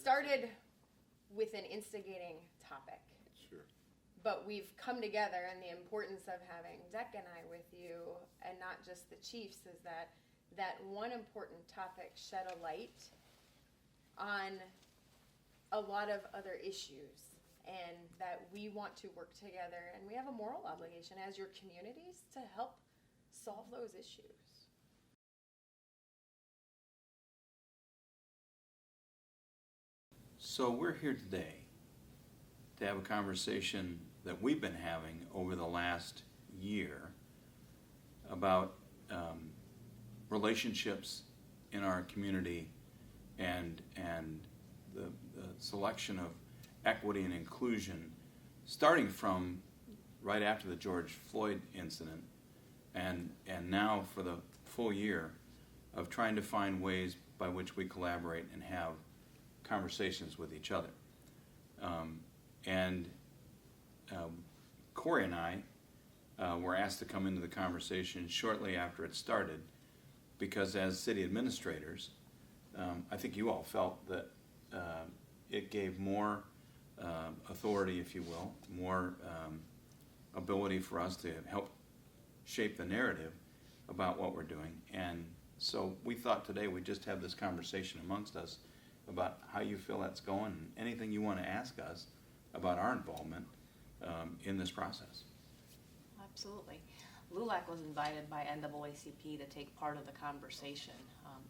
started with an instigating topic. Sure. But we've come together, and the importance of having Deck and I with you, and not just the chiefs, is that one important topic shed a light on a lot of other issues, and that we want to work together, and we have a moral obligation as your communities to help solve those issues. So we're here today to have a conversation that we've been having over the last year about relationships in our community and the selection of equity and inclusion, starting from right after the George Floyd incident and now for the full year of trying to find ways by which we collaborate and have conversations with each other. Corey and I were asked to come into the conversation shortly after it started because as city administrators, I think you all felt that it gave more authority, if you will, more ability for us to help shape the narrative about what we're doing. And so we thought today we'd just have this conversation amongst us about how you feel that's going and anything you want to ask us about our involvement in this process. Absolutely. LULAC was invited by NAACP to take part of the conversation.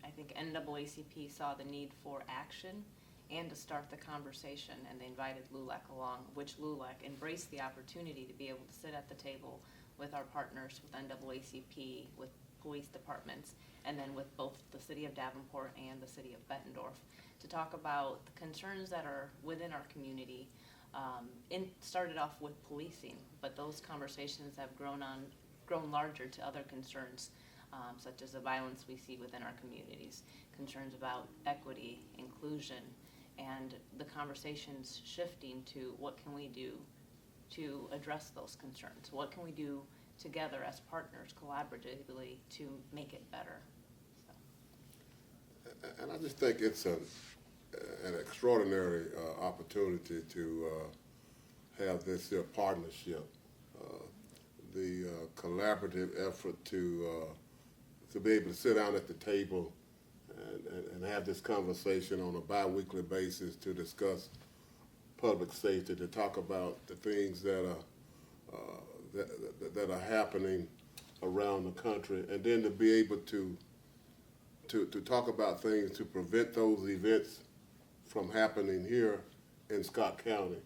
I think NAACP saw the need for action and to start the conversation, and they invited LULAC along, which LULAC embraced the opportunity to be able to sit at the table with our partners, with NAACP, with police departments, and then with both the City of Davenport and the City of Bettendorf to talk about the concerns that are within our community. Started off with policing, but those conversations have grown larger to other concerns, such as the violence we see within our communities, concerns about equity, inclusion, and the conversations shifting to what can we do to address those concerns? What can we do together as partners collaboratively to make it better? So. And I just think it's an extraordinary opportunity to have this partnership, the collaborative effort to be able to sit down at the table and have this conversation on a bi-weekly basis to discuss public safety, to talk about the things that are happening around the country, and then to be able to talk about things to prevent those events from happening here in Scott County.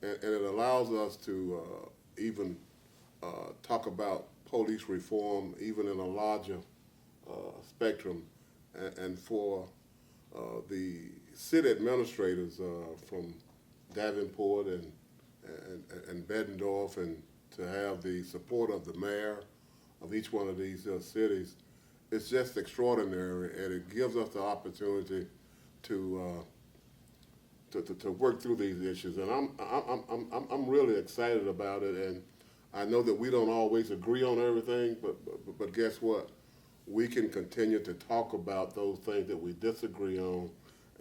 And it allows us to even talk about police reform even in a larger spectrum, and for the city administrators from Davenport and Bettendorf, and to have the support of the mayor of each one of these cities, it's just extraordinary, and it gives us the opportunity to work through these issues. And I'm really excited about it, and I know that we don't always agree on everything, but guess what? We can continue to talk about those things that we disagree on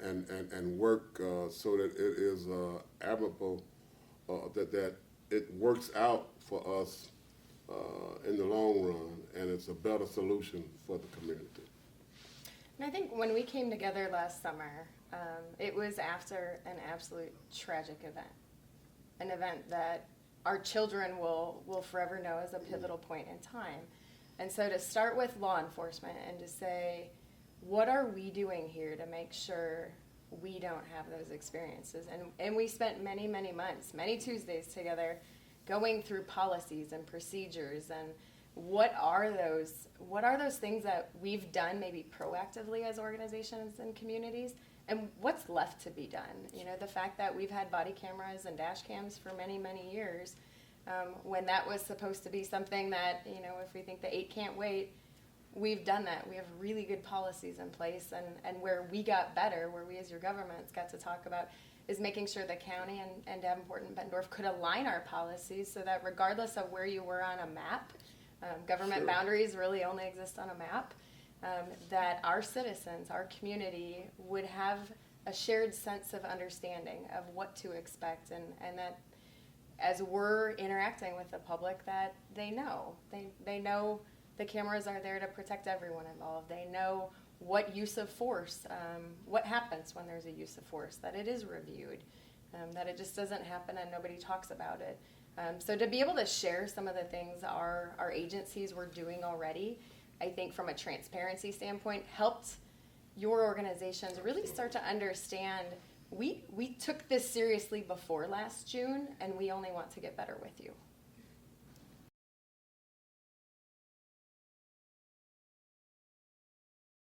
and work so that it is admirable, that it works out for us in the long run, and it's a better solution for the community. And I think when we came together last summer, it was after an absolute tragic event, an event that our children will forever know as a pivotal point in time. And so to start with law enforcement and to say, what are we doing here to make sure we don't have those experiences? And we spent many, many months, many Tuesdays together going through policies and procedures, and what are those things that we've done maybe proactively as organizations and communities, and what's left to be done. You know, the fact that we've had body cameras and dash cams for many, many years, when that was supposed to be something that, you know, if we think the 8 can't wait, we've done that. We have really good policies in place, and where we got better, where we as your governments got to talk about, is making sure the county and Davenport and Bettendorf could align our policies so that regardless of where you were on a map, government Sure. boundaries really only exist on a map, that our citizens, our community, would have a shared sense of understanding of what to expect, and that as we're interacting with the public, that they know the cameras are there to protect everyone involved. They know what use of force, what happens when there's a use of force, that it is reviewed, that it just doesn't happen and nobody talks about it. So to be able to share some of the things our agencies were doing already, I think from a transparency standpoint, helped your organizations really start to understand we took this seriously before last June, and we only want to get better with you.